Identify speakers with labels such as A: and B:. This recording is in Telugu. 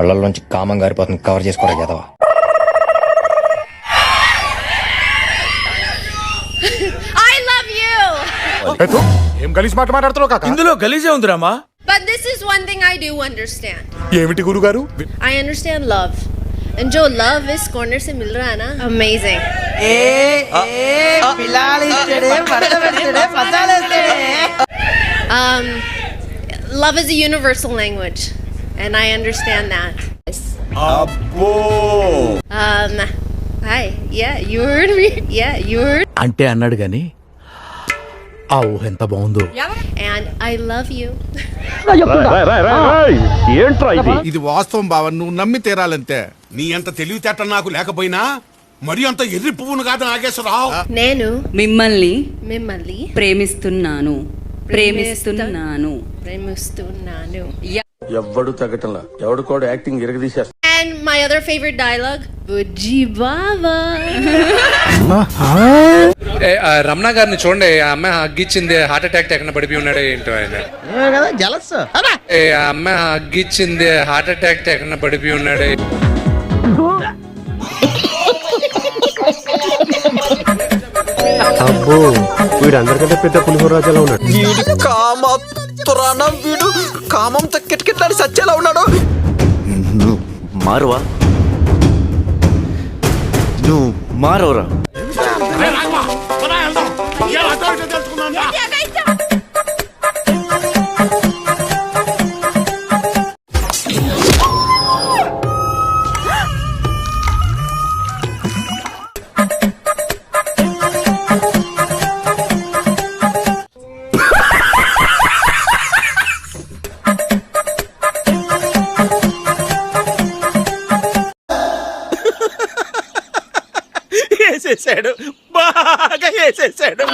A: కళ్ళల్లోంచి కామం గారిపోతుంది, కవర్ చేసుకోరా కదా.
B: ఏం గలీజ్ మాట మాట్లాడుతున్నావు కాక?
C: ఇందులో గలీజే ఉందిరామా.
D: But this is one thing I do understand.
B: ఏమిటి గురుగారు?
D: I understand love. And जो love is corner से मिल रहा है ना, amazing. Love is a universal language, and I understand that. Hi. Yeah, you heard me. Yeah, you heard.
C: అంటే అన్నాడు గాని ఆ ఊహ ఎంత బాగుందో.
D: And I love you.
E: ఇది వాస్తవం బావ, నువ్వు నమ్మి తీరాలంతే.
F: నీ అంత తెలివితేట నాకు లేకపోయినా మరి అంత ఎర్రి పువ్వును కాదు నాగేశ్వరరావు.
D: నేను
G: మిమ్మల్ని ప్రేమిస్తున్నాను.
H: ఎవ్వడు తగ్గటంలా, ఎవడు కూడా యాక్టింగ్ ఇరగదీసేస్తా.
D: And my other favorite dialogue, Bujji Baba.
I: Ramana గారిని చూడండి, ఆ అమ్మాయి హగ్గిచ్చింది, హార్ట్ అటాక్ ఎక్కడ పడిపోయి ఉన్నాడు ఏంటో ఆయన. ఆ అమ్మాయి హగ్గిచ్చింది, హార్ట్ అటాక్ ఎక్కడ పడిపోయి ఉన్నాడు.
A: అబ్బో, వీడు అందరికంటే పెద్ద పులిహోర రాజాలో ఉన్నాడు.
C: వీడు కామంతో కిటకిట్లాడి సచ్చేలా ఉన్నాడు.
H: నువ్వు మారవరా.
C: వేసేసాడు, బాగా వేసేసాడు.